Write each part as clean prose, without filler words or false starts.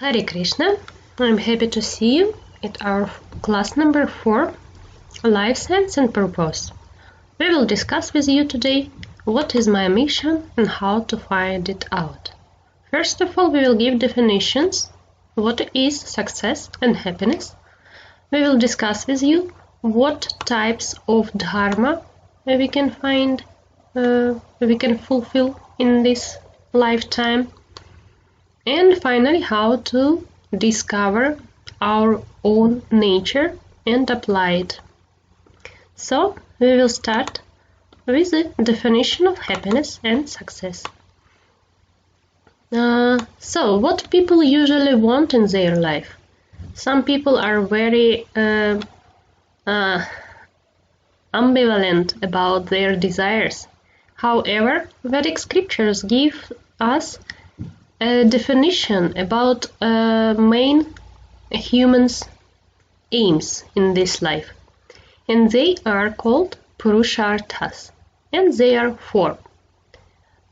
Hare Krishna, I'm happy to see you at our class number 4, Life Science and Purpose. We will discuss with you today what is my mission and how to find it out. First of all, we will give definitions, what is success and happiness. We will discuss with you what types of dharma we can find, we can fulfill in this lifetime. And finally, how to discover our own nature and apply it. So, we will start with the definition of happiness and success. So, what people usually want in their life? Some people are very ambivalent about their desires. However, Vedic scriptures give us a definition about main humans' aims in this life, and they are called Purusharthas, and they are 4: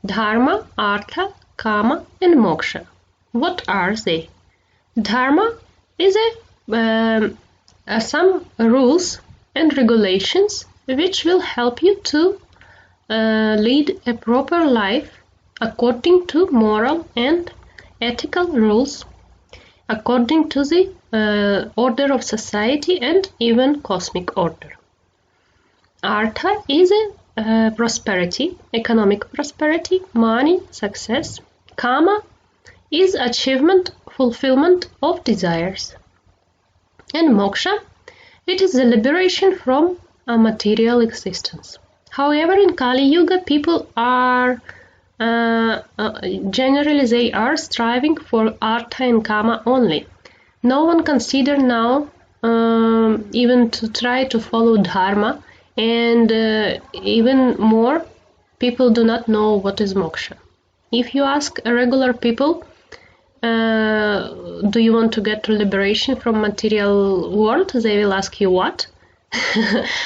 Dharma, Artha, Kama, and Moksha. What are they? Dharma is some rules and regulations which will help you to lead a proper life according to moral and ethical rules, according to the order of society and even cosmic order. Artha is prosperity, economic prosperity, money, success. Kama is achievement, fulfillment of desires. And moksha, it is the liberation from a material existence. However, in Kali Yuga, people are generally they are striving for Artha and Kama only. No one consider now even to try to follow Dharma, and even more people do not know what is moksha. If you ask regular people, do you want to get liberation from material world, they will ask you what?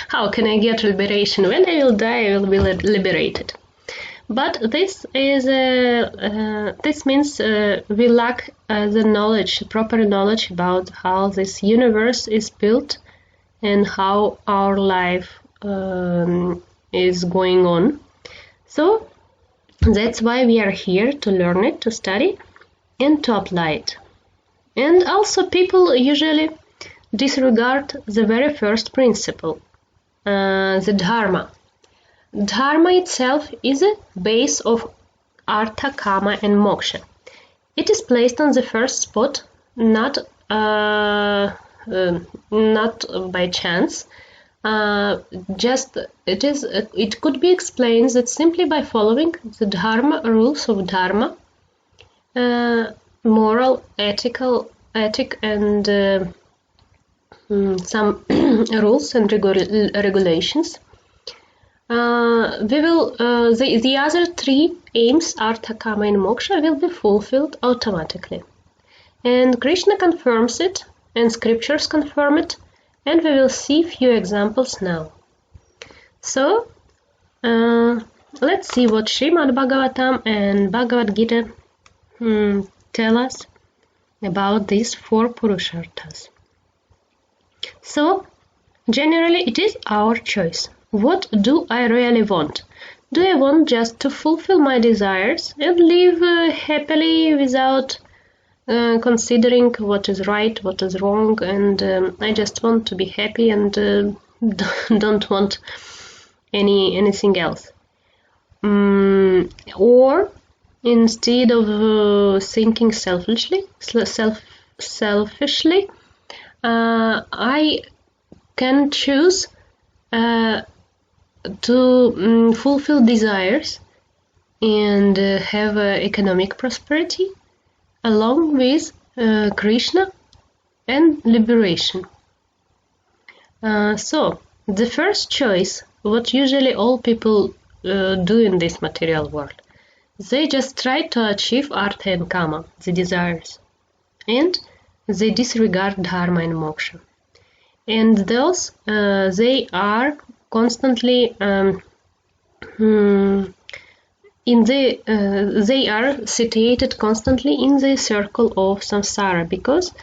How can I get liberation? When I will die, I will be liberated. But this is this means we lack the knowledge, proper knowledge about how this universe is built and how our life is going on. So that's why we are here, to learn it, to study and to apply it. And also people usually disregard the very first principle, the Dharma. Dharma itself is a base of Artha, Kama, and Moksha. It is placed on the first spot, not by chance. It could be explained that simply by following the Dharma rules of Dharma, moral, ethic, and some rules and regulations. The other 3 aims, Artha, Kama, and Moksha, will be fulfilled automatically. And Krishna confirms it, and scriptures confirm it, and we will see few examples now. So, let's see what Srimad Bhagavatam and Bhagavad Gita tell us about these 4 Purusharthas. So, generally it is our choice. What do I really want? Do I want just to fulfill my desires and live happily without considering what is right, what is wrong, and I just want to be happy and don't want anything else? Or instead of thinking selfishly, I can choose to fulfill desires and have economic prosperity along with Krishna and liberation. So, the first choice, what usually all people do in this material world, they just try to achieve Artha and Kama, the desires, and they disregard Dharma and Moksha. And thus, they are constantly they are situated constantly in the circle of samsara, because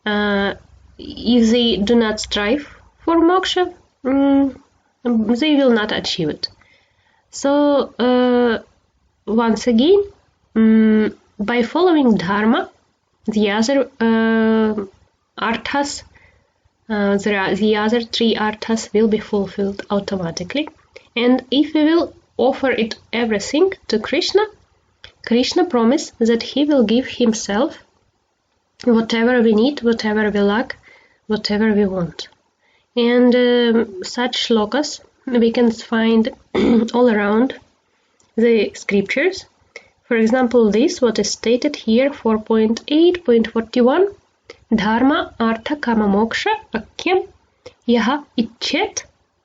if they do not strive for moksha, they will not achieve it. So once again, by following dharma, the other arthas, the other three arthas will be fulfilled automatically. And if we will offer it everything to Krishna, Krishna promised that he will give himself whatever we need, whatever we lack, whatever we want. And such shlokas we can find all around the scriptures. For example, this, what is stated here, 4.8.41, Dharma Artha Kama Moksha Akyam Yaha Icchet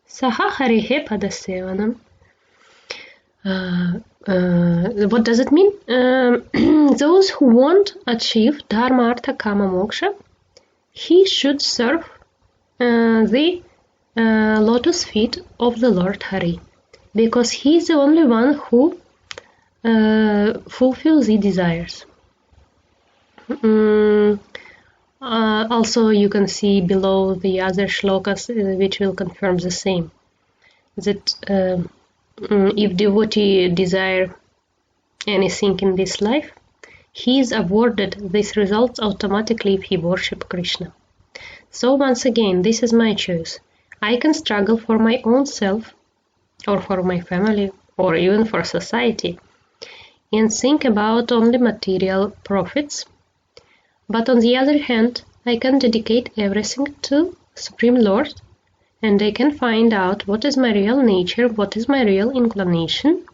Saha Harihe Padasevanam. What does it mean? Those who want achieve Dharma Artha Kama Moksha, he should serve the lotus feet of the Lord Hari, because he is the only one who fulfills the desires. Also, you can see below the other shlokas which will confirm the same, that if devotee desire anything in this life, he is awarded these results automatically if he worship Krishna. So once again, this is my choice. I can struggle for my own self, or for my family, or even for society, and think about only material profits. But on the other hand, I can dedicate everything to Supreme Lord, and I can find out what is my real nature, what is my real inclination,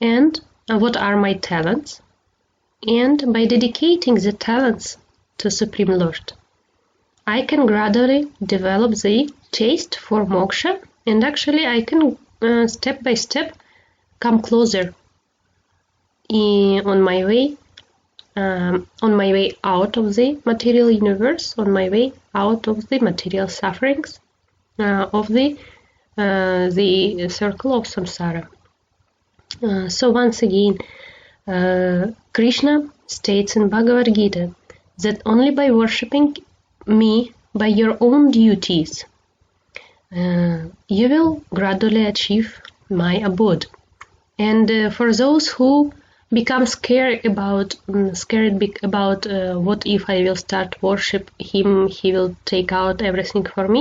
and what are my talents. And by dedicating the talents to Supreme Lord, I can gradually develop the taste for moksha, and actually I can step by step come closer on my way out of the material universe, on my way out of the material sufferings of the circle of samsara. So once again, Krishna states in Bhagavad Gita that only by worshipping me by your own duties, you will gradually achieve my abode. And for those who become scared about what if I will start worship him, he will take out everything from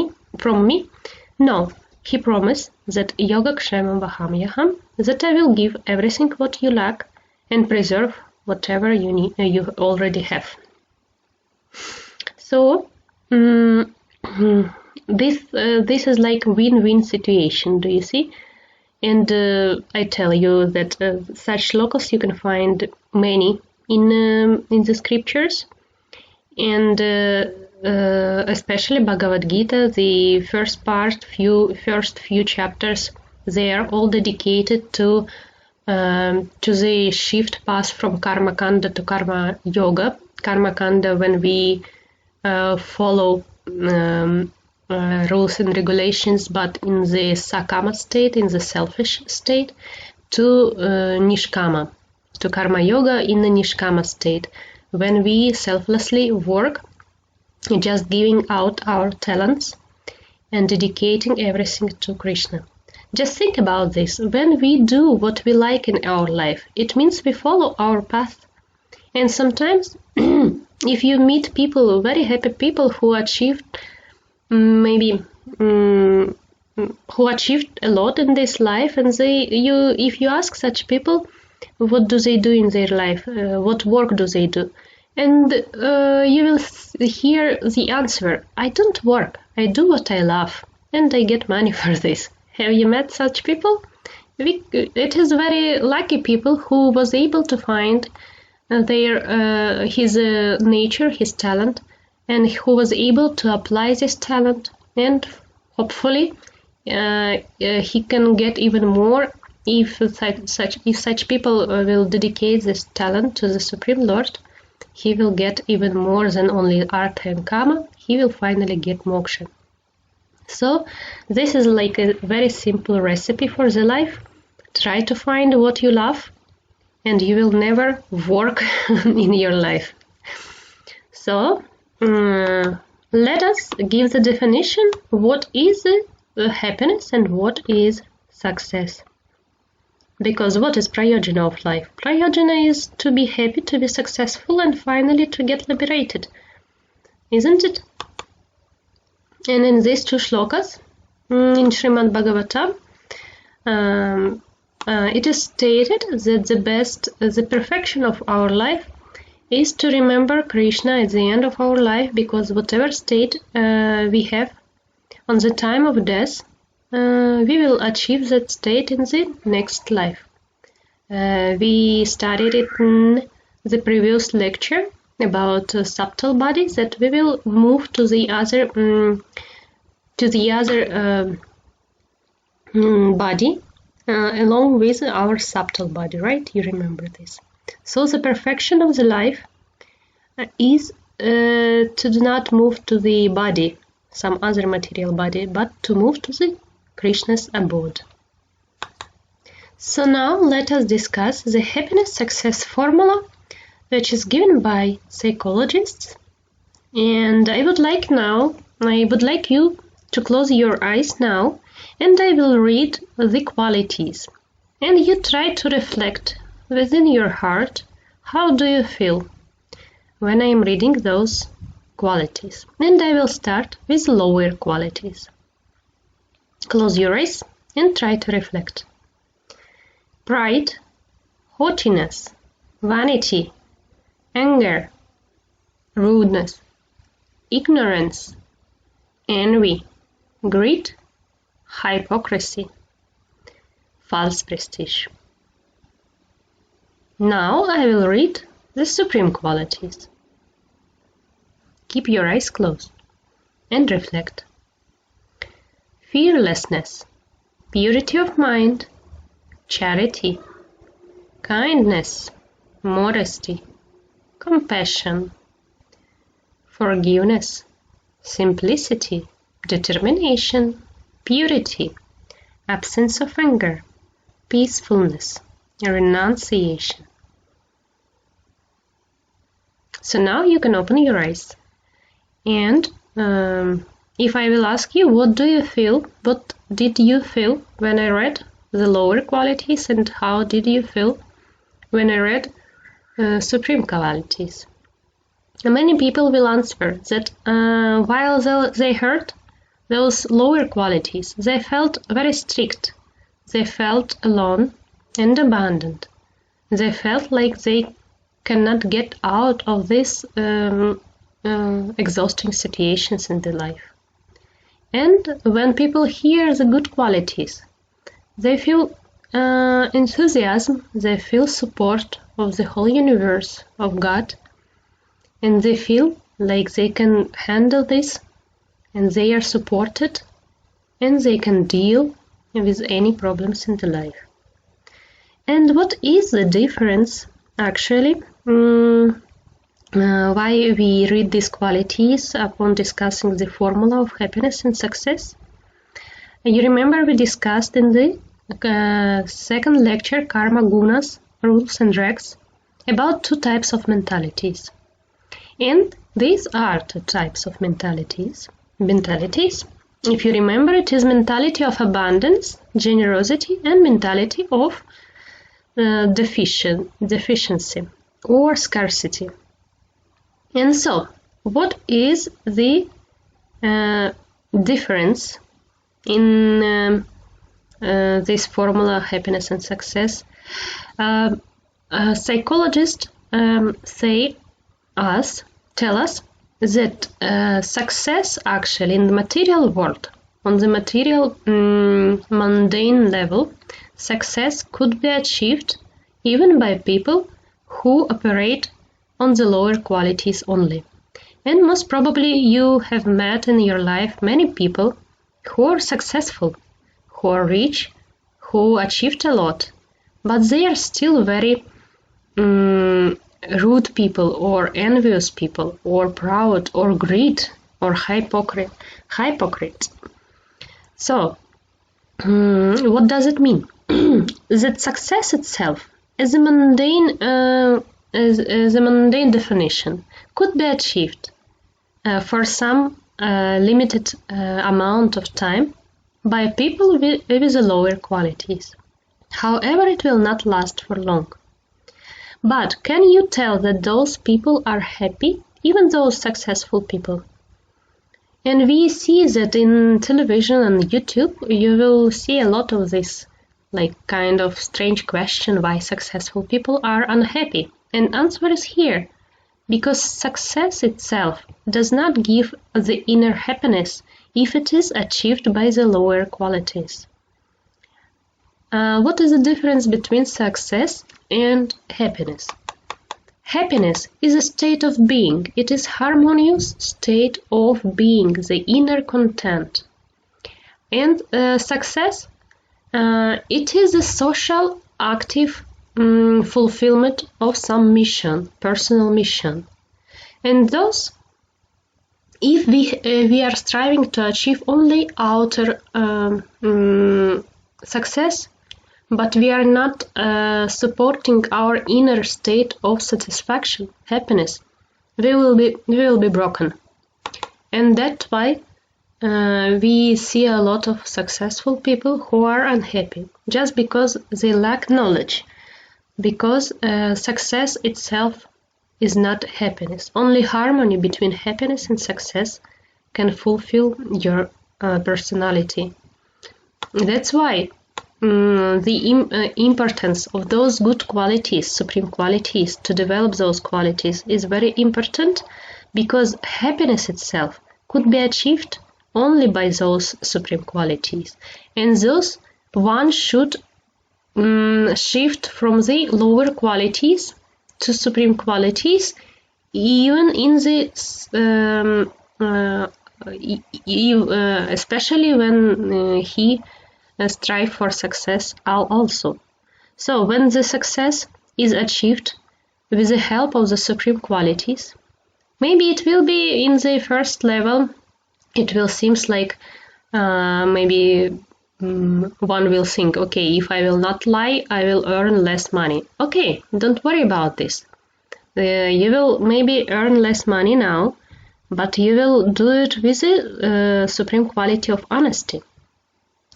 me. No, he promised that yoga kshemam vahamyaham, that I will give everything what you lack and preserve whatever you need, you already have. So this is like win-win situation, do you see? And I tell you that such shlokas you can find many in the scriptures, and especially Bhagavad Gita, the first few chapters, they are all dedicated to the shift path from karma kanda to karma yoga. Karma kanda, when we follow rules and regulations, but in the sakama state, in the selfish state, to nishkama, to karma yoga in the nishkama state, when we selflessly work, just giving out our talents and dedicating everything to Krishna. Just think about this. When we do what we like in our life, it means we follow our path. And sometimes if you meet people, very happy people who achieved who achieved a lot in this life, and if you ask such people what do they do in their life, what work do they do, and you will hear the answer: I don't work, I do what I love, and I get money for this. Have you met such people? It is very lucky people who was able to find his nature, his talent, and who was able to apply this talent, and hopefully he can get even more if such people will dedicate this talent to the Supreme Lord. He will get even more than only artha and kama. He will finally get moksha. So this is like a very simple recipe for the life. Try to find what you love, and you will never work in your life. So, let us give the definition. What is happiness and what is success? Because what is prayojana of life? Prayojana is to be happy, to be successful, and finally to get liberated. Isn't it? And in these two shlokas, in Srimad Bhagavatam, it is stated that the perfection of our life is to remember Krishna at the end of our life, because whatever state we have on the time of death, we will achieve that state in the next life. We studied it in the previous lecture about subtle bodies, that we will move to the other body along with our subtle body, right? You remember this. So the perfection of the life is to do not move to the body, some other material body, but to move to the Krishna's abode. So now let us discuss the happiness success formula, which is given by psychologists. And I would like you to close your eyes now, and I will read the qualities. And you try to reflect within your heart, how do you feel when I am reading those qualities? And I will start with lower qualities. Close your eyes and try to reflect. Pride, haughtiness, vanity, anger, rudeness, ignorance, envy, greed, hypocrisy, false prestige. Now I will read the supreme qualities. Keep your eyes closed and reflect. Fearlessness, purity of mind, charity, kindness, modesty, compassion, forgiveness, simplicity, determination, purity, absence of anger, peacefulness, renunciation. So now you can open your eyes, and if I will ask you, what do you feel? What did you feel when I read the lower qualities, and how did you feel when I read supreme qualities? Many people will answer that while they heard those lower qualities, they felt very strict, they felt alone and abandoned, they felt like they cannot get out of these exhausting situations in their life. And when people hear the good qualities, they feel enthusiasm, they feel support of the whole universe, of God, and they feel like they can handle this, and they are supported, and they can deal with any problems in the life. And what is the difference, actually, why we read these qualities upon discussing the formula of happiness and success? You remember we discussed in the second lecture, Karma Gunas, Rules and Regs, about two types of mentalities. And these are two types of mentalities. If you remember, it is mentality of abundance, generosity, and mentality of deficiency or scarcity. And so, what is the difference in this formula, happiness and success? Psychologists tell us that success actually in the material world, on the material mundane level, success could be achieved even by people who operate on the lower qualities only. And most probably you have met in your life many people who are successful, who are rich, who achieved a lot, but they are still very rude people, or envious people, or proud, or greed, or hypocrite. So, what does it mean? that success itself, as a mundane definition, could be achieved for some limited amount of time by people with lower qualities. However, it will not last for long. But can you tell that those people are happy, even those successful people? And we see that in television and YouTube, you will see a lot of this, like kind of strange question why successful people are unhappy. And answer is here, because success itself does not give the inner happiness if it is achieved by the lower qualities. What is the difference between success and happiness? Happiness is a state of being. It is harmonious state of being, the inner content. And success, it is a social, active fulfillment of some mission, personal mission. And thus, if we are striving to achieve only outer success, but we are not supporting our inner state of satisfaction, happiness, we will be broken. And that's why we see a lot of successful people who are unhappy, just because they lack knowledge, because success itself is not happiness. Only harmony between happiness and success can fulfill your personality. That's why the importance of those good qualities, supreme qualities, to develop those qualities is very important, because happiness itself could be achieved only by those supreme qualities. And thus, one should shift from the lower qualities to supreme qualities, even in the especially when he strive for success also. So when the success is achieved with the help of the supreme qualities, maybe it will be in the first level, it will seems like maybe one will think, okay, if I will not lie, I will earn less money. Okay, don't worry about this. You will maybe earn less money now, but you will do it with the supreme quality of honesty.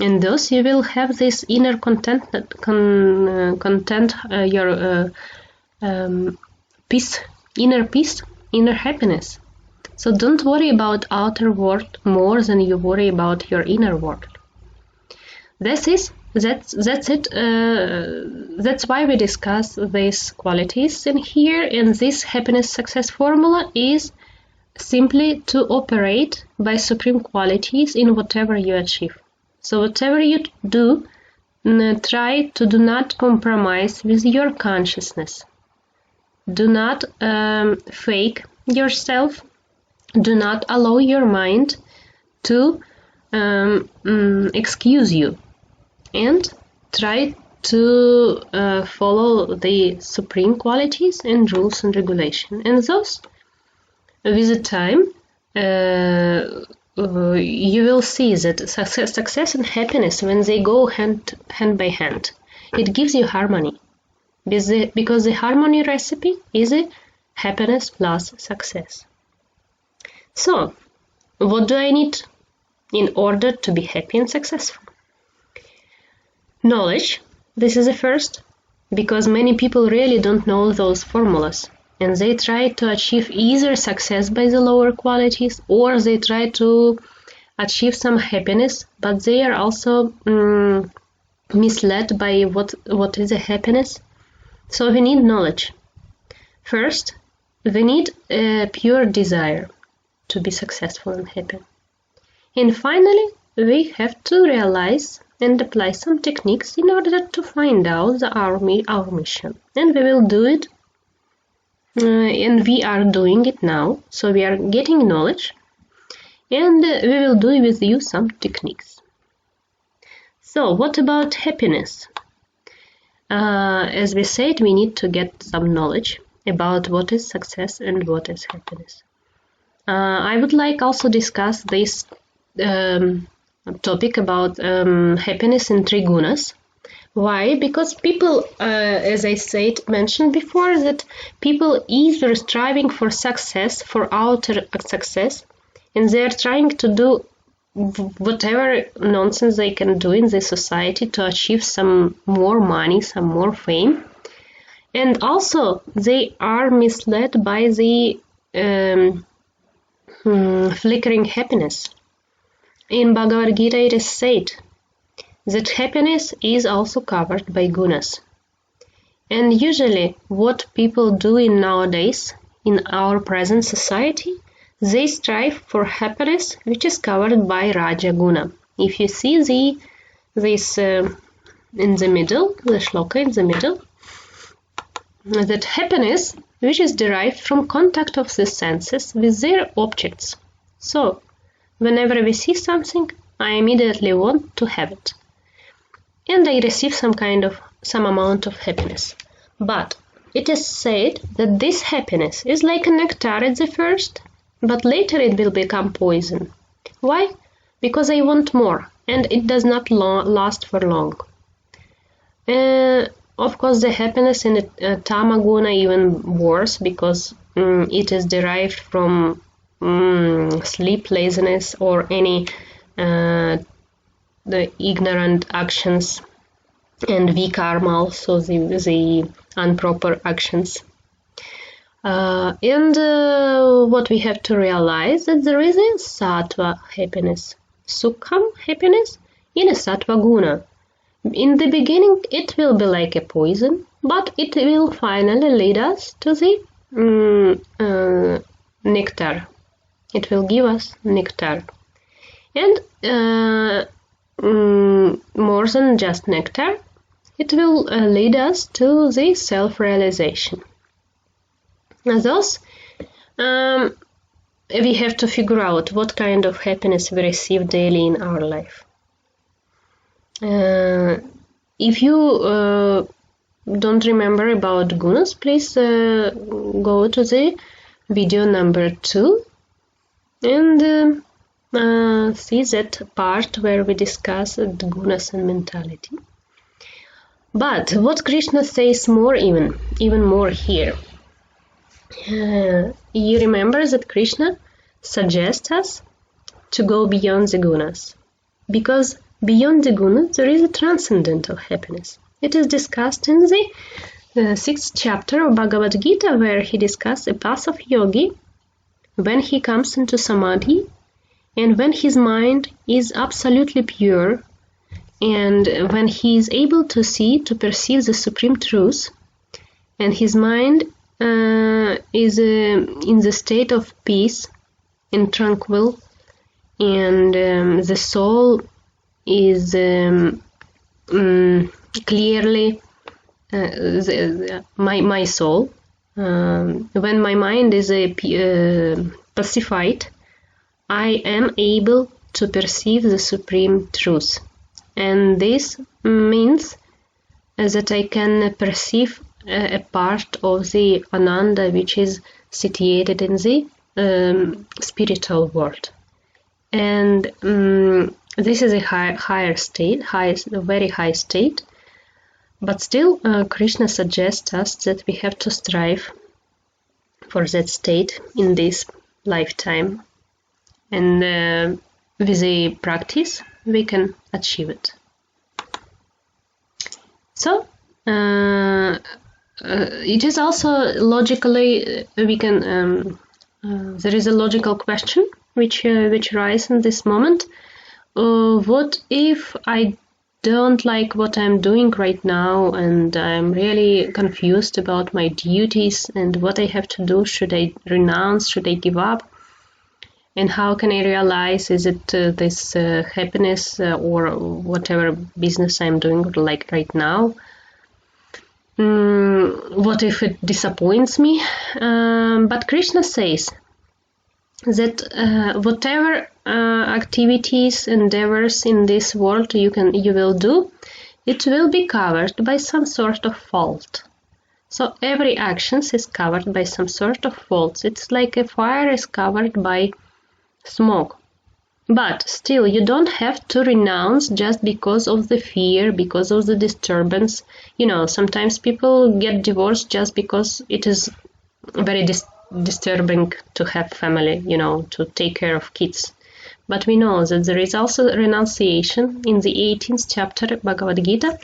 And thus you will have this inner content, your peace, inner happiness. So don't worry about outer world more than you worry about your inner world. That's it. That's why we discuss these qualities in here. And this happiness success formula is simply to operate by supreme qualities in whatever you achieve. So whatever you do, try to do not compromise with your consciousness. Do not fake yourself. Do not allow your mind to excuse you. And try to follow the supreme qualities and rules and regulation. And thus, with the time, you will see that success and happiness, when they go hand by hand, it gives you harmony. Because the harmony recipe is a happiness plus success. So, what do I need in order to be happy and successful? Knowledge. This is the first, because many people really don't know those formulas, and they try to achieve either success by the lower qualities, or they try to achieve some happiness, but they are also misled by what is a happiness. So we need knowledge. First, we need a pure desire to be successful and happy. And finally, we have to realize and apply some techniques in order to find out our mission. And we will do it, and we are doing it now. So we are getting knowledge, and we will do with you some techniques. So what about happiness? As we said, we need to get some knowledge about what is success and what is happiness. I would like also discuss this topic about happiness in three gunas. Why? Because people, as I mentioned before, that people either striving for success, for outer success, and they're trying to do whatever nonsense they can do in the society to achieve some more money, some more fame. And also, they are misled by the flickering happiness. In Bhagavad Gita, it is said that happiness is also covered by gunas. And usually, what people do nowadays, in our present society, they strive for happiness which is covered by Raja Guna. If you see this in the middle, the shloka in the middle, that happiness which is derived from contact of the senses with their objects. So, whenever we see something, I immediately want to have it. And I receive some amount of happiness. But it is said that this happiness is like a nectar at the first, but later it will become poison. Why? Because I want more, and it does not last for long. Of course, the happiness in Tamaguna even worse, because it is derived from sleep, laziness, or any the ignorant actions, and vikarma, also the improper actions. And what we have to realize that there is a sattva happiness, sukham happiness in a sattva guna. In the beginning, it will be like a poison, but it will finally lead us to the nectar. It will give us nectar. And more than just nectar, it will lead us to the self-realization. Thus, we have to figure out what kind of happiness we receive daily in our life. If you don't remember about gunas, please go to the video number 2 and see that part where we discuss the gunas and mentality. But what Krishna says more, even more here. You remember that Krishna suggests us to go beyond the gunas, because beyond the gunas there is a transcendental happiness. It is discussed in the 6th chapter of Bhagavad Gita, where he discussed the path of yogi when he comes into samadhi and when his mind is absolutely pure, and when he is able to perceive the supreme truth, and his mind is in the state of peace and tranquil, and the soul is clearly my soul. When my mind is pacified, I am able to perceive the supreme truth. And this means that I can perceive a part of the Ananda which is situated in the spiritual world. And this is a higher state, a very high state. But still, Krishna suggests us that we have to strive for that state in this lifetime. And with the practice, we can achieve it. So, it is also logically, we can, there is a logical question which arises in this moment. What if I don't like what I'm doing right now, and I'm really confused about my duties and what I have to do? Should I renounce? Should I give up? And how can I realize, is it this happiness or whatever business I'm doing like right now? What if it disappoints me? But Krishna says that whatever activities, endeavors in this world you will do, it will be covered by some sort of fault. So every action is covered by some sort of faults. It's like a fire is covered by smoke. But still, you don't have to renounce just because of the fear, because of the disturbance. You know, sometimes people get divorced just because it is very disturbing to have family, you know, to take care of kids. But we know that there is also renunciation in the 18th chapter Bhagavad Gita,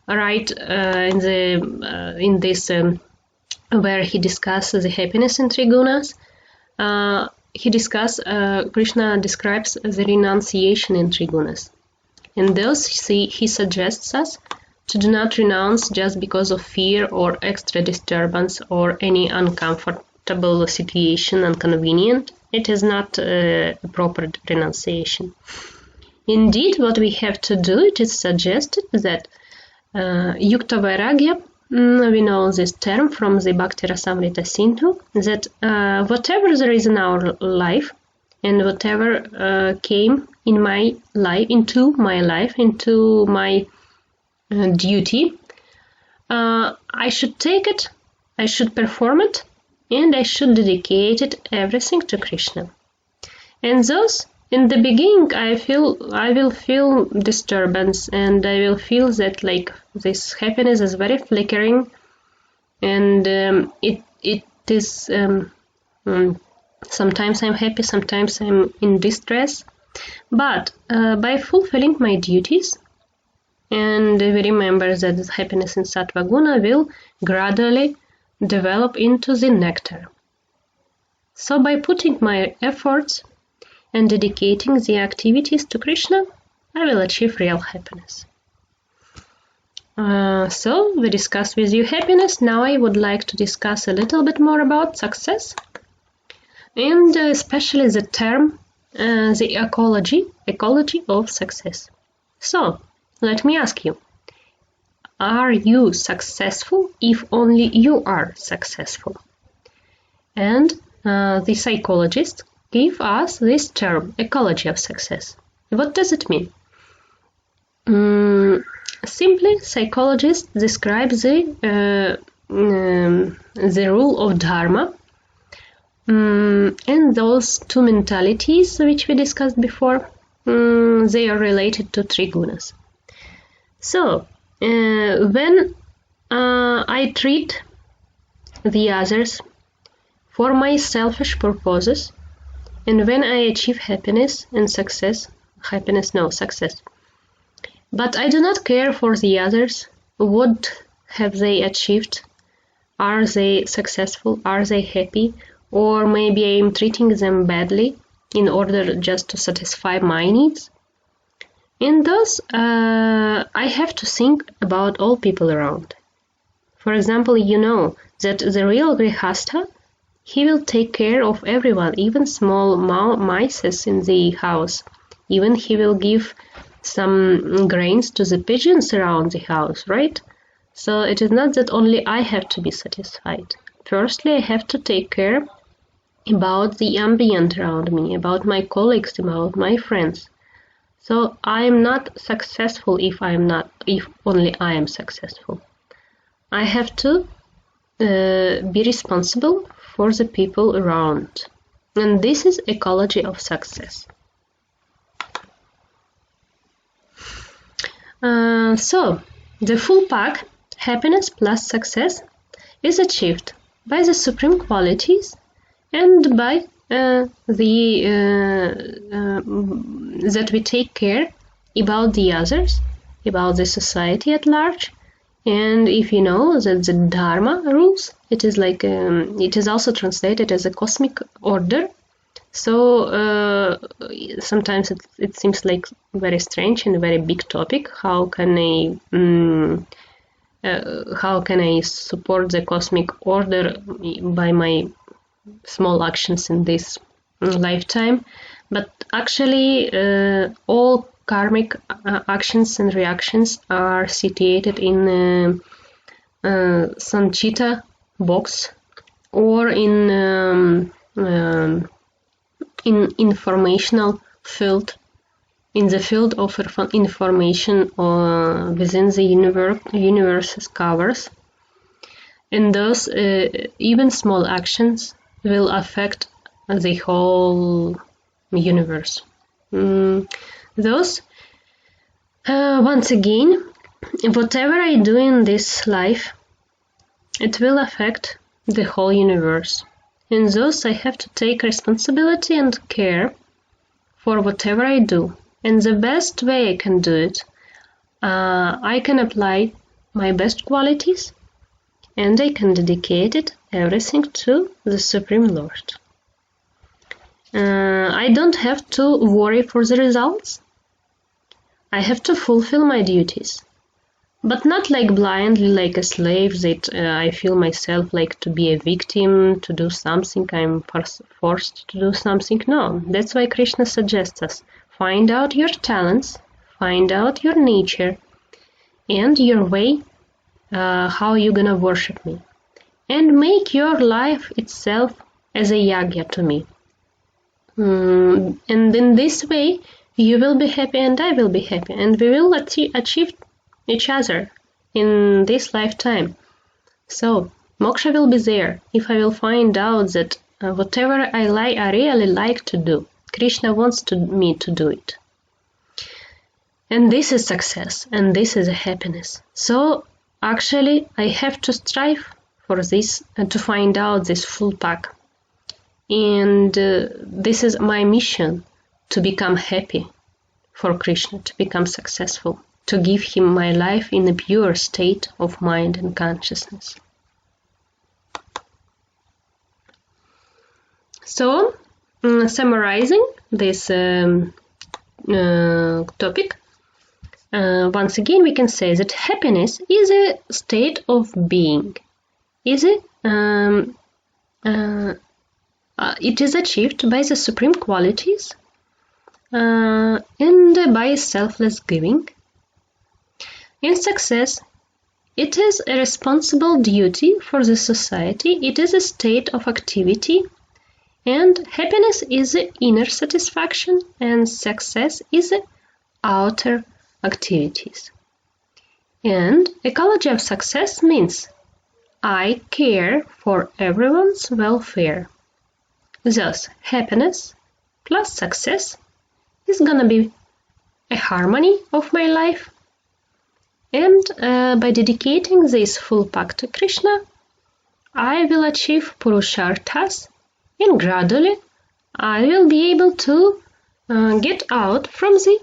right in this where he discusses the happiness in three gunas. Krishna describes the renunciation in three gunas. And thus he suggests us to do not renounce just because of fear or extra disturbance or any uncomfortable situation, inconvenient. It is not a proper renunciation. Indeed, what we have to do, it is suggested that Yukta Vairagya, we know this term from the Bhakti Rasamrita Sindhu, that whatever there is in our life and whatever came in my life, into my duty, I should take it, I should perform it, and I should dedicate it everything to Krishna. And thus, in the beginning, I will feel disturbance, and I will feel that like this happiness is very flickering, and it is sometimes I'm happy, sometimes I'm in distress. But by fulfilling my duties, and we remember that this happiness in Sattva Guna will gradually develop into the nectar. So by putting my efforts and dedicating the activities to Krishna, I will achieve real happiness. So we discussed with you happiness. Now I would like to discuss a little bit more about success, and especially the term, the ecology of success. So let me ask you, are you successful if only you are successful? And the psychologists give us this term, ecology of success. What does it mean? Simply, psychologists describe the rule of dharma, and those two mentalities which we discussed before, they are related to three gunas. So, when I treat the others for my selfish purposes, and when I achieve happiness and success, success, but I do not care for the others, what have they achieved? Are they successful? Are they happy? Or maybe I am treating them badly in order just to satisfy my needs? And thus, I have to think about all people around. For example, you know that the real grihastha, he will take care of everyone, even small mice in the house. Even he will give some grains to the pigeons around the house, right? So it is not that only I have to be satisfied. Firstly, I have to take care about the ambient around me, about my colleagues, about my friends. So I am not successful if only I am successful. I have to be responsible for the people around. And this is ecology of success. So, the full pack, happiness plus success, is achieved by the supreme qualities and by that we take care about the others, about the society at large. And if you know that the Dharma rules, it is like it is also translated as a cosmic order. So sometimes it seems like very strange and a very big topic. How can I support the cosmic order by my small actions in this lifetime? But actually, all karmic actions and reactions are situated in Sanchita box or in informational field, in the field of information within the universe's covers, and thus even small actions will affect the whole universe. Thus, once again, whatever I do in this life, it will affect the whole universe. And thus I have to take responsibility and care for whatever I do. And the best way I can do it, I can apply my best qualities and I can dedicate it everything to the Supreme Lord. I don't have to worry for the results. I have to fulfill my duties, but not like blindly, like a slave that I feel myself like to be a victim, to do something, I'm forced to do something. No, that's why Krishna suggests us, find out your talents, find out your nature and your way, how you're gonna worship me, and make your life itself as a yagya to me. And in this way, you will be happy and I will be happy, and we will achieve each other in this lifetime. So, moksha will be there if I will find out that whatever I really like to do, Krishna wants me to do it. And this is success, and this is a happiness. So, actually, I have to strive for this and to find out this full pack. And this is my mission, to become happy for Krishna, to become successful, to give him my life in a pure state of mind and consciousness. So, summarizing this topic, once again we can say that happiness is a state of being. It is achieved by the supreme qualities and by selfless giving. In success, it is a responsible duty for the society, it is a state of activity, and happiness is the inner satisfaction, and success is the outer activities. And ecology of success means I care for everyone's welfare. Thus, happiness plus success is gonna be a harmony of my life. And by dedicating this full pack to Krishna, I will achieve Purusharthas, and gradually I will be able to get out from the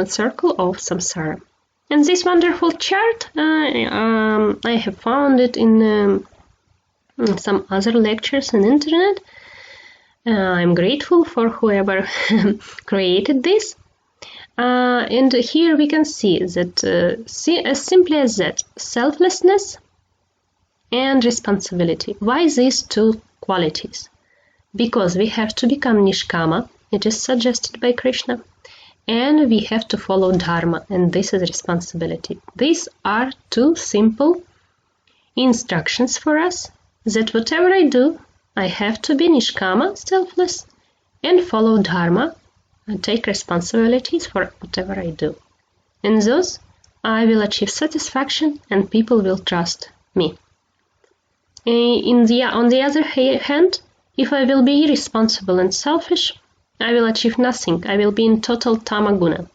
circle of samsara. And this wonderful chart, I have found it in some other lectures on internet. I'm grateful for whoever created this. And here we can see that as simply as that, selflessness and responsibility. Why these two qualities? Because we have to become nishkama, it is suggested by Krishna, and we have to follow dharma, and this is responsibility. These are two simple instructions for us, that whatever I do, I have to be nishkama, selfless, and follow dharma, and take responsibilities for whatever I do. And thus, I will achieve satisfaction and people will trust me. On the other hand, if I will be irresponsible and selfish, I will achieve nothing. I will be in total tamaguna,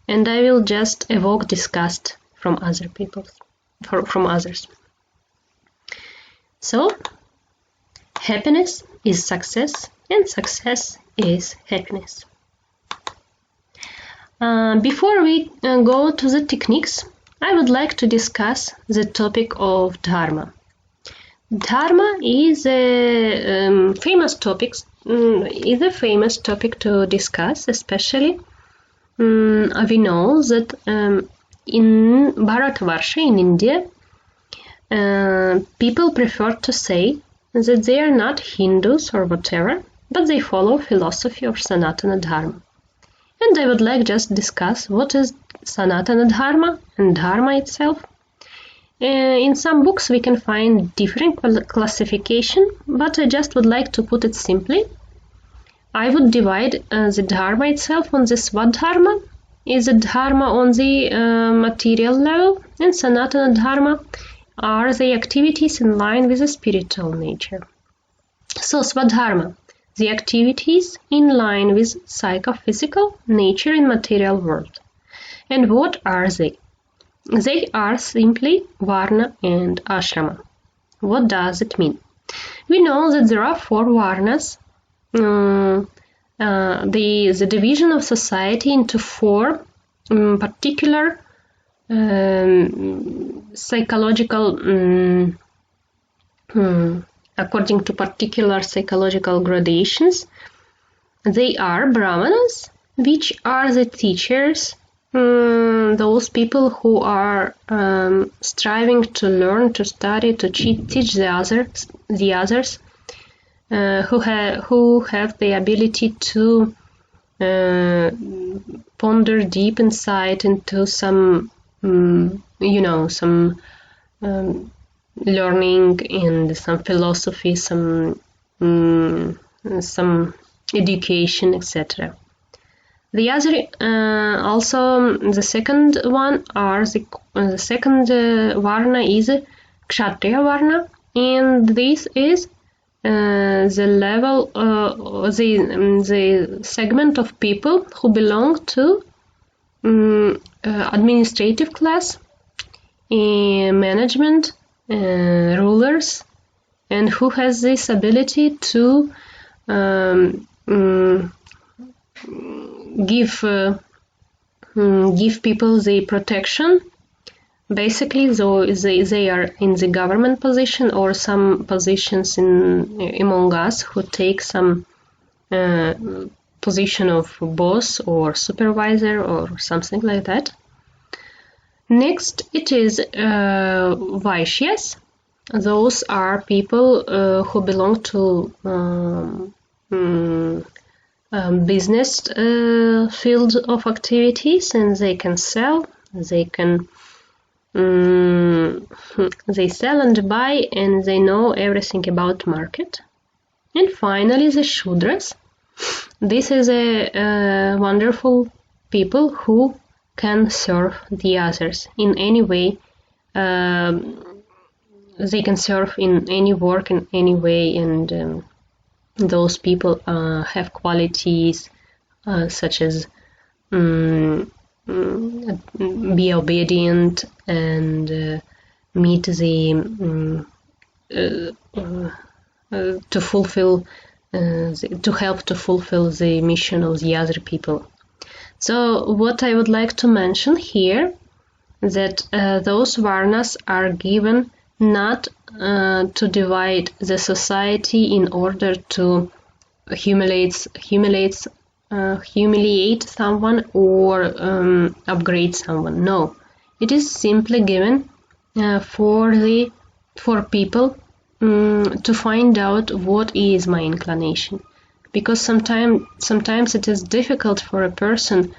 and I will just evoke disgust from other people, from others. So, happiness is success, and success is happiness. Before we go to the techniques, I would like to discuss the topic of dharma. Dharma is a famous topic to discuss, especially we know that in Bharatvarsha, in India, people prefer to say that they are not Hindus or whatever, but they follow philosophy of Sanatana Dharma. And I would like just discuss what is Sanatana Dharma and Dharma itself. In some books we can find different classification, but I just would like to put it simply. I would divide the Dharma itself on the Swadharma, is a Dharma on the material level, and Sanatana Dharma are the activities in line with the spiritual nature. So Swadharma, the activities in line with psychophysical nature in material world. And what are they? They are simply Varna and Ashrama. What does it mean? We know that there are 4 Varnas. The division of society into 4 particular psychological according to particular psychological gradations. They are Brahmanas, which are the teachers, those people who are striving to learn, to study, to teach the others, who have the ability to ponder deep insight into some, some learning and some philosophy, some education, etc. The other, also the second one are the second Varna is Kshatriya Varna, and this is the level, the segment of people who belong to administrative class, management, rulers, and who has this ability to give people the protection. Basically, so they are in the government position or some positions among us who take some position of boss or supervisor or something like that. Next, it is Vaishyas. Those are people who belong to business field of activities, and they can sell, they sell and buy, and they know everything about market. And finally, the Shudras. This is a wonderful people who can serve the others in any way. They can serve in any work in any way, and those people have qualities such as be obedient and meet the to fulfill to help to fulfill the mission of the other people. So what I would like to mention here, that those Varnas are given not to divide the society in order to humiliate someone or upgrade someone. No, it is simply given for people to find out what is my inclination, because sometimes it is difficult for a person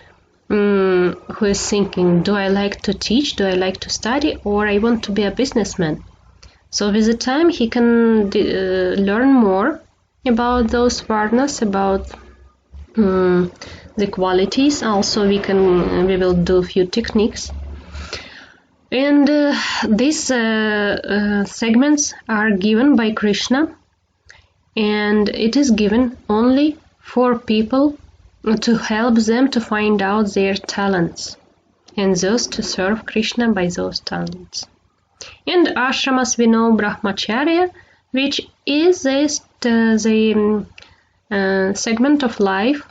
who is thinking, do I like to teach, do I like to study, or I want to be a businessman. So with the time he can learn more about those Varnas, about the qualities. Also we will do a few techniques, and these segments are given by Krishna, and it is given only for people to help them to find out their talents and thus to serve Krishna by those talents. And ashramas, we know brahmacharya, which is the segment of life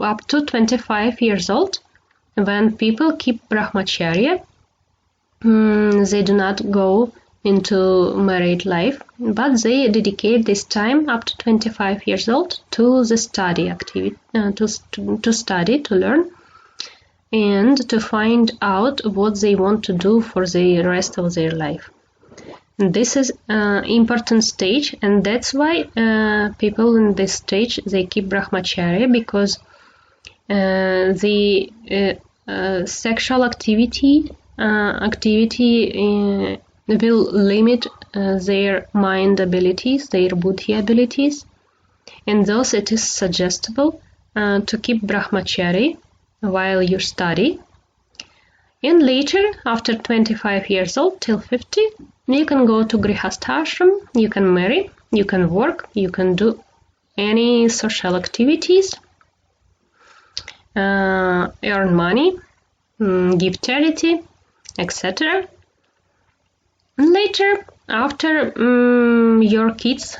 up to 25 years old. When people keep brahmacharya, they do not go into married life, but they dedicate this time up to 25 years old to the study activity, to study, to learn, and to find out what they want to do for the rest of their life. And this is an important stage, and that's why people in this stage, they keep brahmacharya, because the sexual activity will limit their mind abilities, their buddhi abilities, and thus it is suggestible to keep brahmacharya while you study. And later, after 25 years old till 50, you can go to grihastha ashram, you can marry, you can work, you can do any social activities, earn money, give charity, etc. And later, after your kids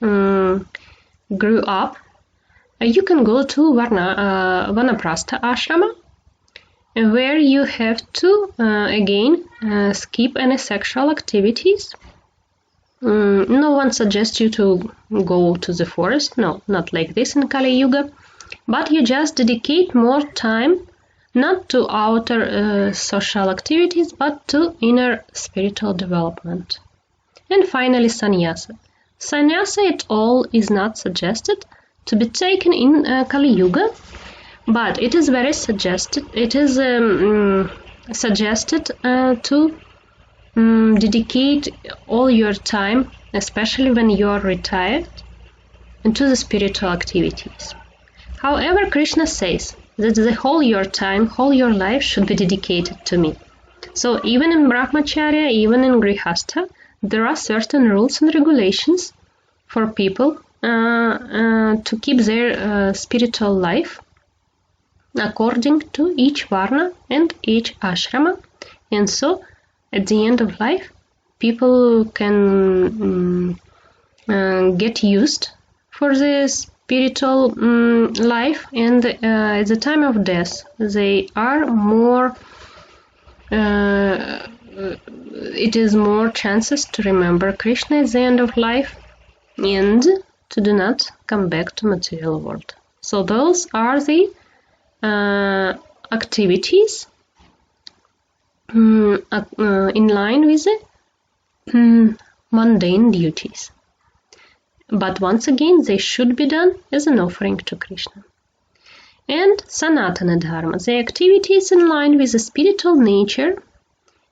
grew up, you can go to Vanaprastha ashrama, where you have to again skip any sexual activities. No one suggests you to go to the forest, no, not like this in Kali Yuga, but you just dedicate more time not to outer social activities, but to inner spiritual development. And finally, sannyasa. Sannyasa at all is not suggested to be taken in Kali Yuga, but it is very suggested. It is suggested to dedicate all your time, especially when you are retired, into the spiritual activities. However, Krishna says that the whole your time, whole your life should be dedicated to me. So even in Brahmacharya, even in Grihastha, there are certain rules and regulations for people to keep their spiritual life according to each varna and each ashrama. And so at the end of life, people can get used for the spiritual life, and at the time of death they are more it is more chances to remember Krishna at the end of life and to do not come back to material world. So those are the activities in line with the mundane duties. But once again, they should be done as an offering to Krishna. And Sanatana Dharma, the activities in line with the spiritual nature,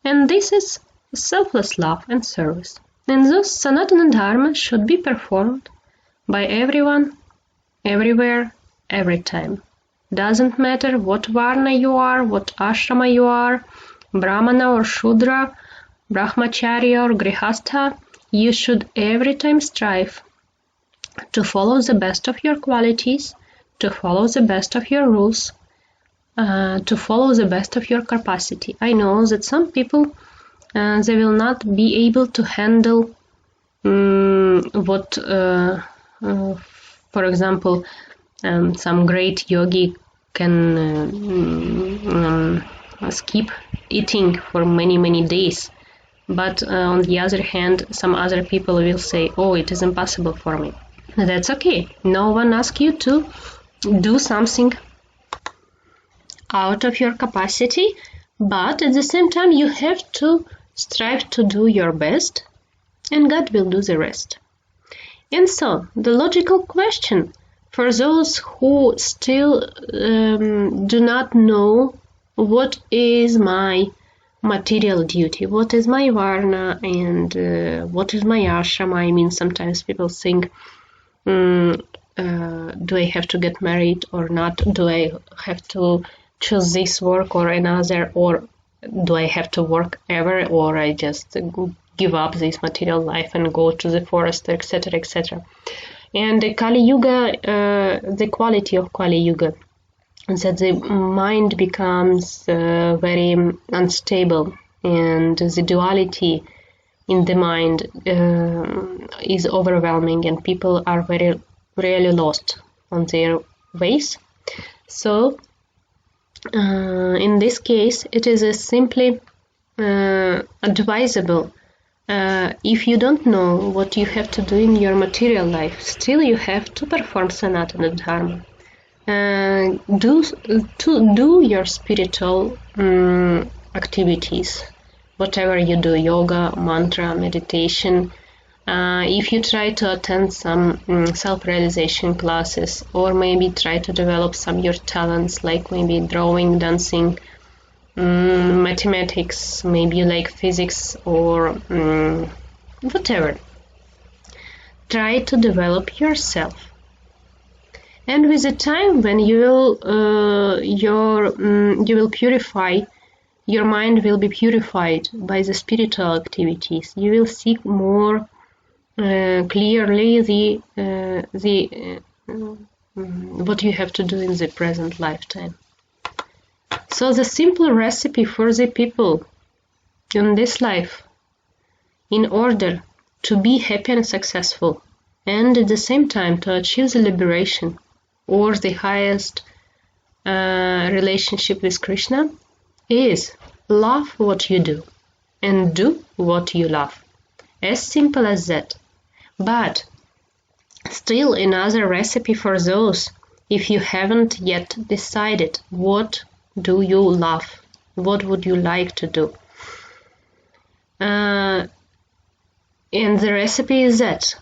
and this is selfless love and service. And thus Sanatana Dharma should be performed by everyone, everywhere, every time. Doesn't matter what varna you are, what ashrama you are, Brahmana or Shudra, Brahmacharya or Grihastha, you should every time strive to follow the best of your qualities, to follow the best of your rules, to follow the best of your capacity. I know that some people, they will not be able to handle what, for example, some great yogi can skip eating for many days. But on the other hand, some other people will say, oh, it is impossible for me. That's okay. No one asks you to do something out of your capacity, but at the same time you have to strive to do your best, and God will do the rest. And so, the logical question for those who still do not know what is my material duty, what is my varna, and what is my ashrama. I mean, sometimes people think, do I have to get married or not? Do I have to choose this work or another? Or do I have to work ever? Or I just give up this material life and go to the forest, etc., etc. And the Kali Yuga, the quality of Kali Yuga, is that the mind becomes very unstable, and the duality in the mind is overwhelming, and people are very really lost on their ways. So in this case, it is simply advisable, if you don't know what you have to do in your material life, still you have to perform Sanatana Dharma. Do your spiritual activities, whatever you do, yoga, mantra, meditation. If you try to attend some self-realization classes, or maybe try to develop some your talents, like maybe drawing, dancing, mathematics, maybe you like physics, or whatever. Try to develop yourself. And with the time when you will purify, your mind will be purified by the spiritual activities. You will seek more clearly what you have to do in the present lifetime. So the simple recipe for the people in this life, in order to be happy and successful, and at the same time to achieve the liberation or the highest relationship with Krishna, is love what you do and do what you love. As simple as that. But still another recipe for those if you haven't yet decided what do you love, what would you like to do. And the recipe is that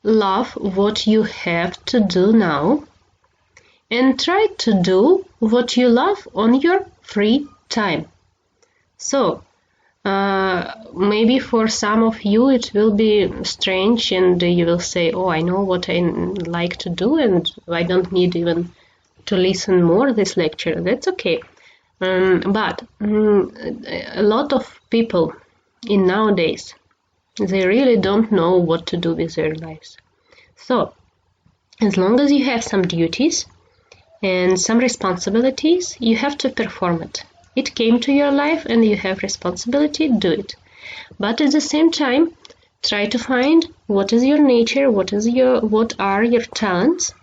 love what you have to do now and try to do what you love on your free time. So maybe for some of you it will be strange and you will say, oh, I know what I like to do and I don't need even to listen more this lecture. That's okay. But a lot of people in nowadays, they really don't know what to do with their lives. So as long as you have some duties and some responsibilities, you have to perform it. It came to your life and you have responsibility, do it. But at the same time, try to find what is your nature, what are your talents,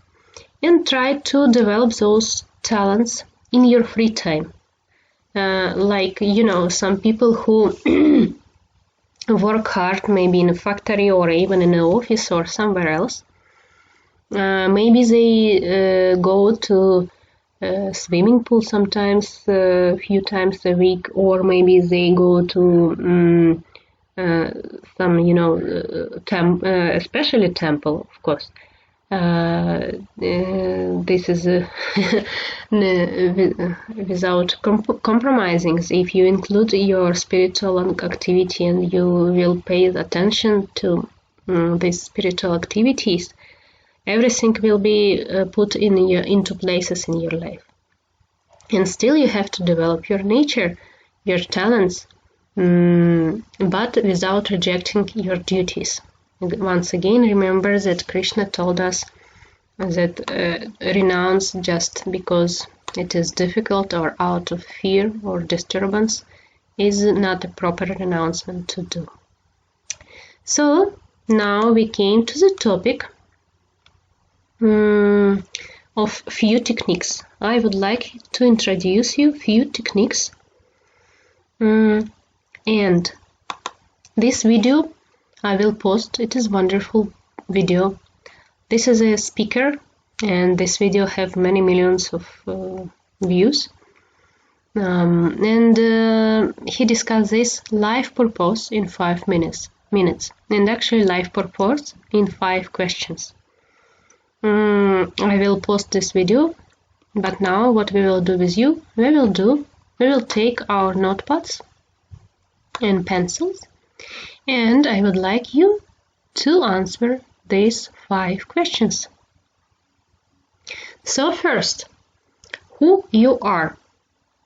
and try to develop those talents in your free time. Like, you know, some people who work hard maybe in a factory or even in an office or somewhere else, maybe they go to swimming pool sometimes a few times a week, or maybe they go to some, you know, especially temple, of course. This is without compromising. If you include your spiritual activity and you will pay attention to these spiritual activities, everything will be put into places in your life. And still you have to develop your nature, your talents, but without rejecting your duties. Once again, remember that Krishna told us that renounce just because it is difficult or out of fear or disturbance is not a proper renouncement to do. So now we came to the topic of few techniques. I would like to introduce you few techniques, and this video I will post. It is wonderful video. This is a speaker and this video have many millions of views, and he discussed this life purpose in 5 minutes and actually life purpose in 5 questions. I will post this video, but now what we will do with you, we will take our notepads and pencils, and I would like you to answer these 5 questions. So first, who you are.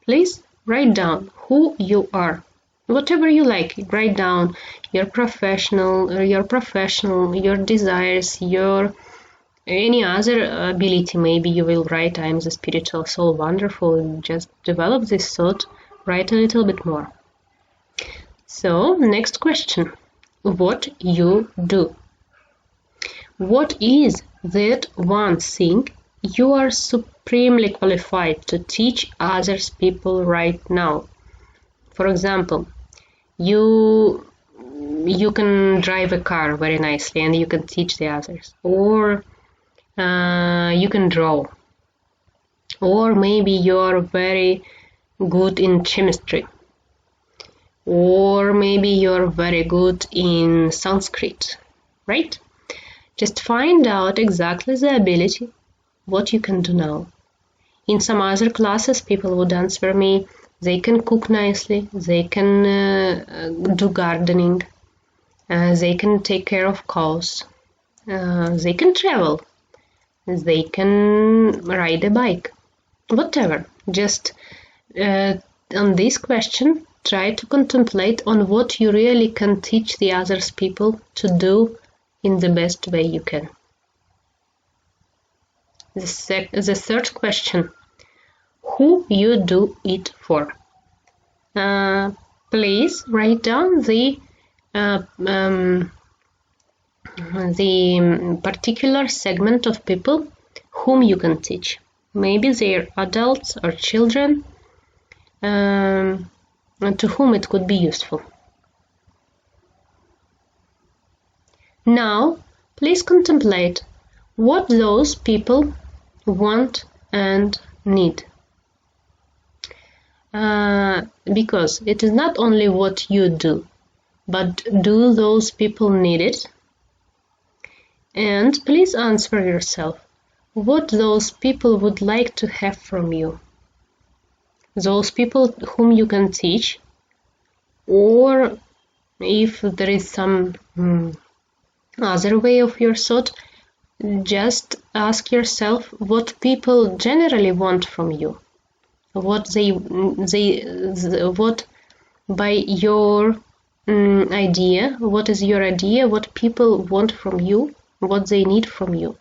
Please write down who you are. Whatever you like, write down your professional, your desires, your any other ability. Maybe you will write, I am the spiritual soul, wonderful, and just develop this thought, write a little bit more. So, next question, what you do. What is that one thing you are supremely qualified to teach others people right now? For example, you can drive a car very nicely and you can teach the others, or you can draw, or maybe you're very good in chemistry, or maybe you're very good in Sanskrit, right? Just find out exactly the ability, what you can do now. In some other classes, people would answer me, they can cook nicely, they can do gardening, they can take care of cows, they can travel, they can ride a bike, whatever. Just on this question, try to contemplate on what you really can teach the others people to do in the best way you can. The third question, who you do it for? Please write down the particular segment of people whom you can teach. Maybe they're adults or children, to whom it could be useful. Now, please contemplate what those people want and need. Because it is not only what you do, but do those people need it? And please answer yourself what those people would like to have from you. Those people whom you can teach, or if there is some other way of your thought, just ask yourself what people generally want from you. What by your idea, what is your idea, what people want from you, what they need from you.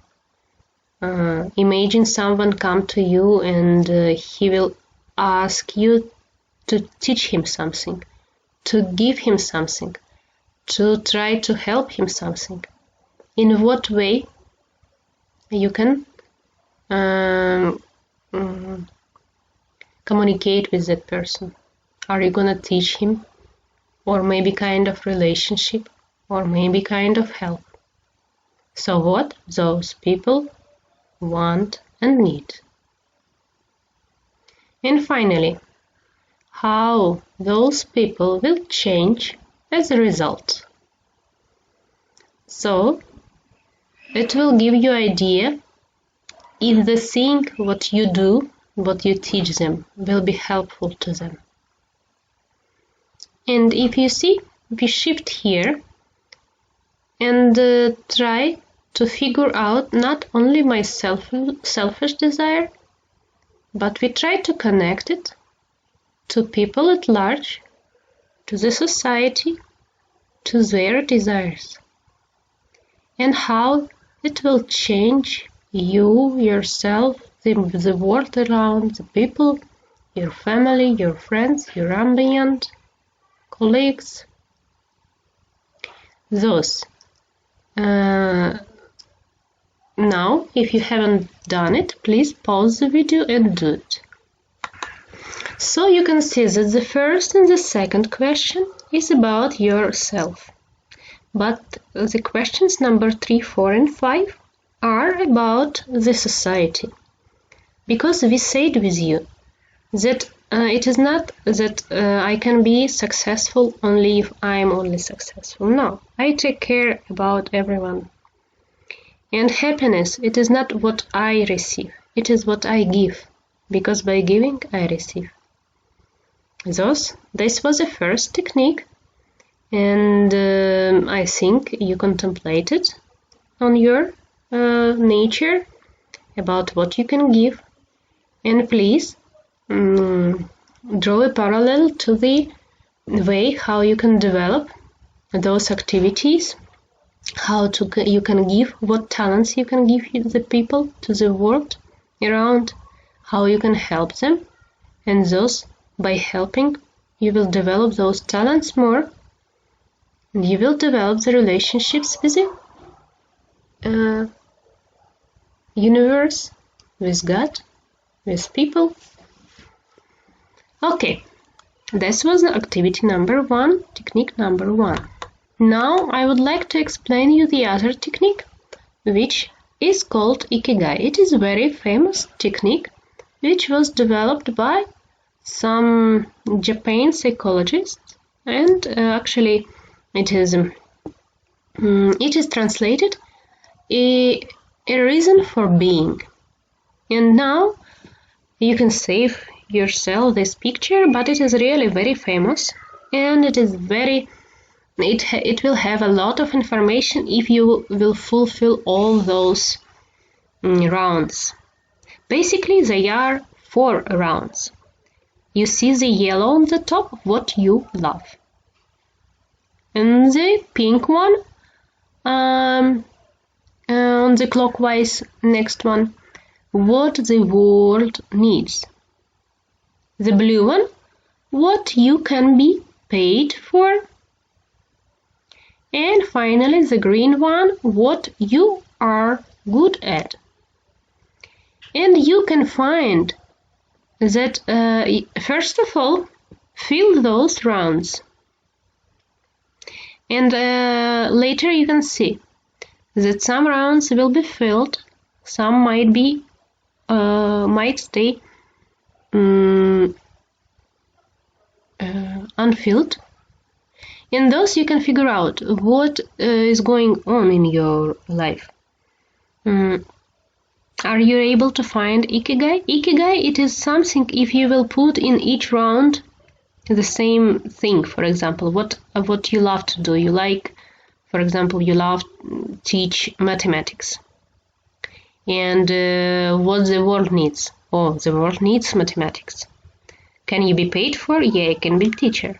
Imagine someone come to you and he will ask you to teach him something, to give him something, to try to help him something. In what way you can communicate with that person? Are you gonna teach him, or maybe kind of relationship, or maybe kind of help? So what those people want and need. And finally, how those people will change as a result. So it will give you idea if the thing what you do, what you teach them, will be helpful to them. And if you shift here and try to figure out not only my selfish desire, but we try to connect it to people at large, to the society, to their desires, and how it will change you, yourself, the world around, the people, your family, your friends, your ambient, colleagues. Those. Now, if you haven't done it, please pause the video and do it. So you can see that the first and the second question is about yourself. But the questions number 3, 4 and 5 are about the society. Because we said with you that it is not that I can be successful only if I am only successful. No, I take care about everyone. And happiness, it is not what I receive, it is what I give, because by giving I receive. Thus, this was the first technique, and I think you contemplated on your nature about what you can give, and please draw a parallel to the way how you can develop those activities, how you can give, what talents you can give the people, to the world around, how you can help them, and thus by helping you will develop those talents more, and you will develop the relationships with the universe, with God, with people. Okay, this was activity number 1, technique number 1. Now I would like to explain you the other technique, which is called Ikigai. It is a very famous technique which was developed by some Japan psychologists, and actually it is translated a reason for being. And now you can save yourself this picture, but it is really very famous, and it is very it will have a lot of information if you will fulfill all those rounds. Basically, they are 4 rounds. You see the yellow on the top, what you love. And the pink one, On the clockwise, next one, what the world needs. The blue one, what you can be paid for. And finally, the green one, what you are good at. And you can find that, first of all, fill those rounds. And later you can see that some rounds will be filled, some might stay unfilled. In those you can figure out what is going on in your life. Are you able to find Ikigai? Ikigai, it is something if you will put in each round the same thing. For example, what you love to do. You like, for example, you love teach mathematics. And what the world needs. Oh, the world needs mathematics. Can you be paid for? Yeah, I can be teacher.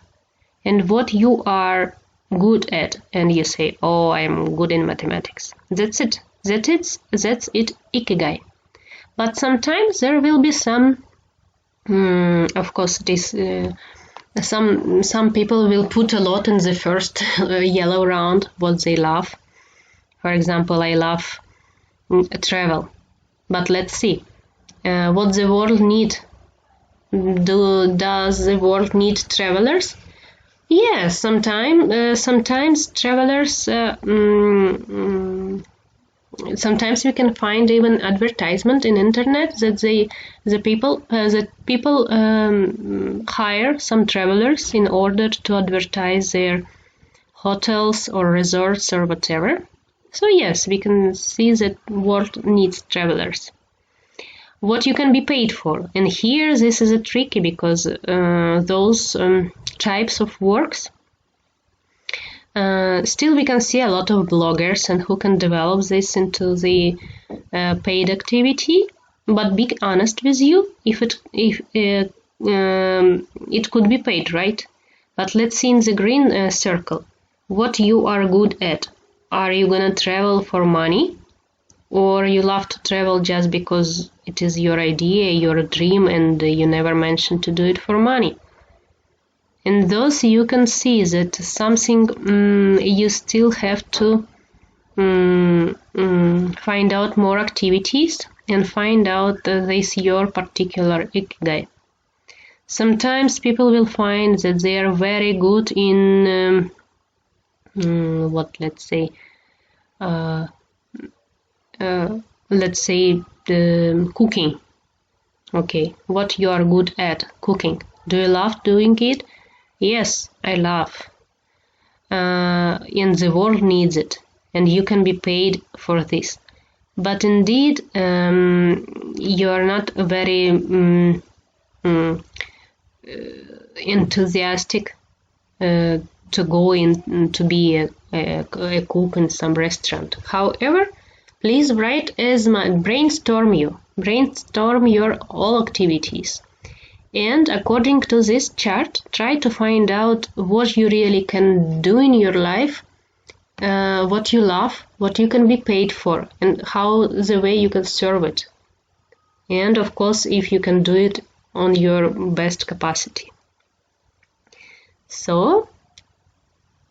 And what you are good at, and you say, oh, I'm good in mathematics. That's it. That's it, Ikigai. But sometimes there will be some, of course, this some people will put a lot in the first yellow round, what they love. For example, I love travel. But let's see, what the world need. Does the world need travelers? Yes, sometimes travelers. Sometimes we can find even advertisement in internet that people hire some travelers in order to advertise their hotels or resorts or whatever. So yes, we can see that world needs travelers. What you can be paid for, and here this is a tricky because those types of works. Still we can see a lot of bloggers and who can develop this into the paid activity, but be honest with you, if it could be paid, right? But let's see in the green circle what you are good at. Are you gonna travel for money, or you love to travel just because it is your idea, your dream, and you never mentioned to do it for money? And those you can see that something you still have to find out more activities and find out this your particular Ikigai. Sometimes people will find that they are very good in let's say cooking. Okay, what you are good at? Cooking. Do you love doing it? Yes, I love. And the world needs it, and you can be paid for this. But indeed, you are not very enthusiastic to go in to be a cook in some restaurant. However, please brainstorm your all activities. And according to this chart, try to find out what you really can do in your life, what you love, what you can be paid for, and how the way you can serve it. And of course, if you can do it on your best capacity. So,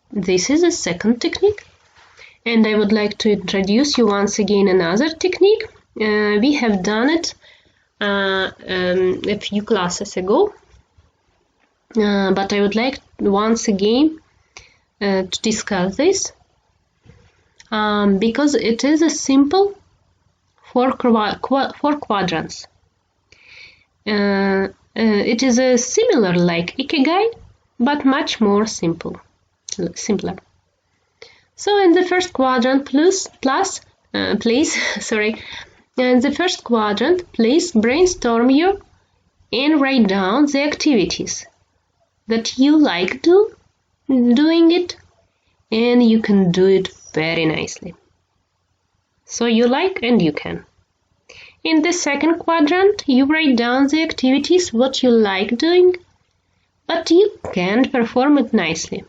this is the second technique. And I would like to introduce you once again another technique. We have done it a few classes ago, but I would like once again to discuss this because it is a simple four quadrants. It is a similar like Ikigai, but much more simpler. So in the first quadrant, in the first quadrant, please brainstorm you and write down the activities that you like doing it, and you can do it very nicely. So you like and you can. In the second quadrant, you write down the activities what you like doing, but you can't perform it nicely.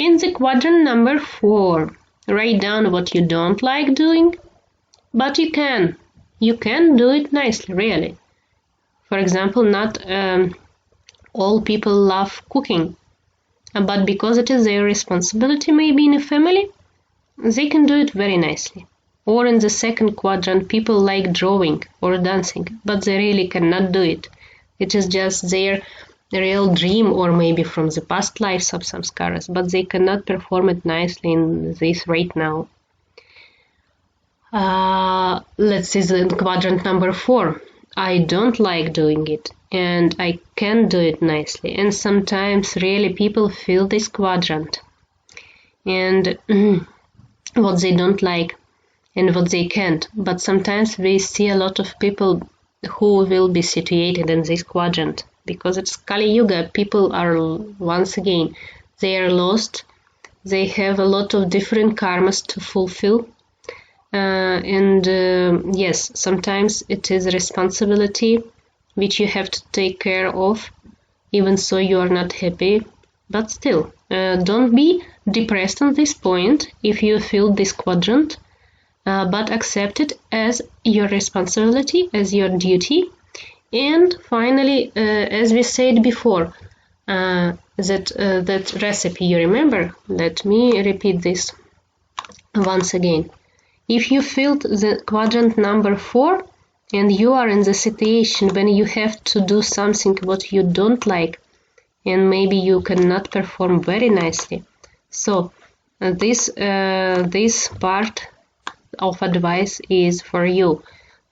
In the quadrant number 4, write down what you don't like doing, but you can do it nicely, really. For example, not all people love cooking, but because it is their responsibility maybe in a family, they can do it very nicely. Or in the second quadrant, people like drawing or dancing, but they really cannot do it. It is just their real dream, or maybe from the past lives of samskaras, but they cannot perform it nicely in this right now. Let's see the quadrant number 4. I don't like doing it, and I can do it nicely. And sometimes really people feel this quadrant and what they don't like and what they can't. But sometimes we see a lot of people who will be situated in this quadrant, because it's Kali Yuga. People are, once again, they are lost. They have a lot of different karmas to fulfill. Yes, sometimes it is a responsibility which you have to take care of, even so you are not happy. But still, don't be depressed on this point if you feel this quadrant, but accept it as your responsibility, as your duty. And finally, as we said before, that recipe, you remember? Let me repeat this once again. If you filled the quadrant number 4 and you are in the situation when you have to do something what you don't like, and maybe you cannot perform very nicely, so this part of advice is for you.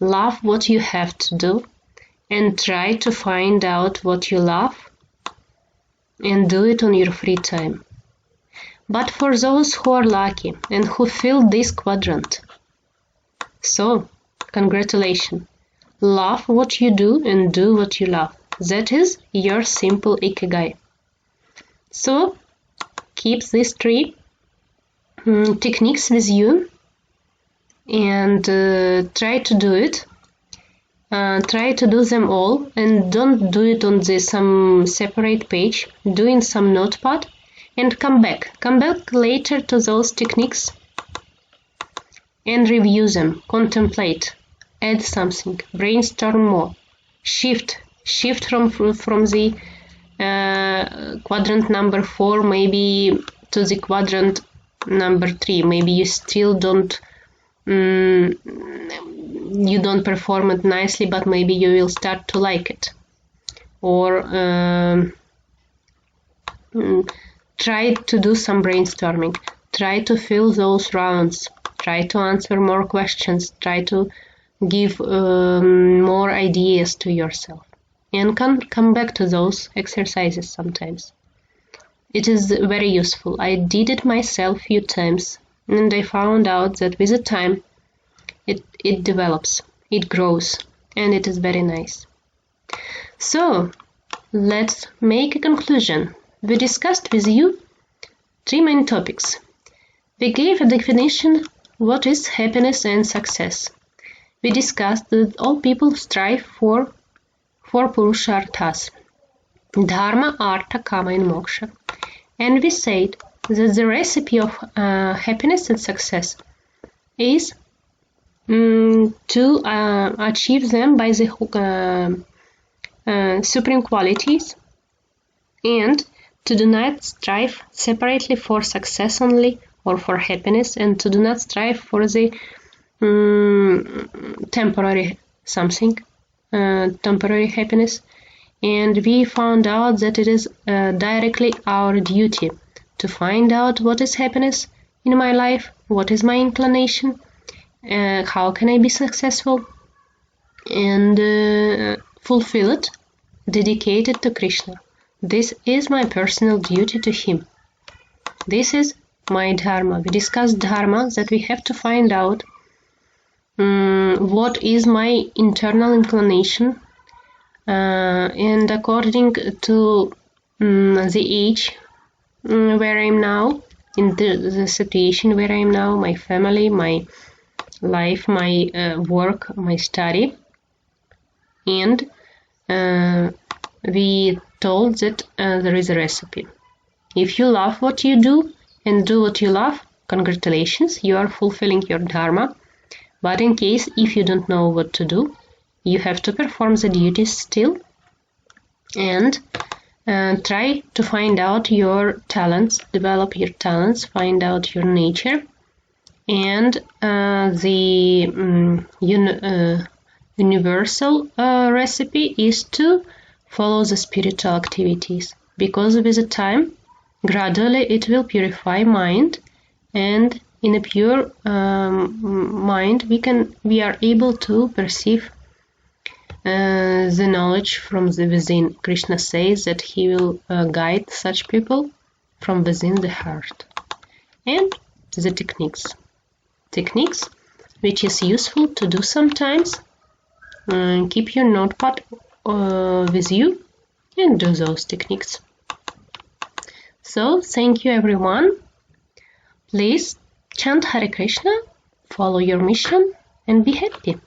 Love what you have to do and try to find out what you love and do it on your free time. But for those who are lucky and who fill this quadrant, so congratulations. Love what you do and do what you love. That is your simple ikigai. So keep these 3 techniques with you and try to do it. Try to do them all, and don't do it on some separate page. Do in some notepad and come back later to those techniques and review them, contemplate, add something, brainstorm more, shift from the quadrant number 4 maybe to the quadrant number 3. Maybe you still don't you don't perform it nicely, but maybe you will start to like it. Or try to do some brainstorming, try to fill those rounds, try to answer more questions, try to give more ideas to yourself, and come back to those exercises sometimes. It is very useful. I did it myself few times, and I found out that with the time it develops, it grows, and it is very nice. So let's make a conclusion. We discussed with you 3 main topics. We gave a definition what is happiness and success. We discussed that all people strive for 4 purusharthas: dharma, artha, kama and moksha. And we said that the recipe of happiness and success is to achieve them by the supreme qualities, and to do not strive separately for success only or for happiness, and to do not strive for the temporary something, temporary happiness. And we found out that it is directly our duty to find out what is happiness in my life, what is my inclination, how can I be successful, and fulfill it, dedicate it to Krishna. This is my personal duty to him. This is my dharma. We discussed dharma, that we have to find out what is my internal inclination, and according to the age where I am now, in the situation where I am now, my family, my life, my work, my study, and we told that there is a recipe. If you love what you do and do what you love, congratulations, you are fulfilling your dharma. But in case if you don't know what to do, you have to perform the duties still and try to find out your talents, develop your talents, find out your nature. And the universal recipe is to follow the spiritual activities, because with the time, gradually it will purify mind, and in a pure mind we are able to perceive the knowledge from the within. Krishna says that he will guide such people from within the heart. And the techniques which is useful to do sometimes. Keep your notepad with you and do those techniques. So thank you everyone. Please chant Hare Krishna, follow your mission and be happy.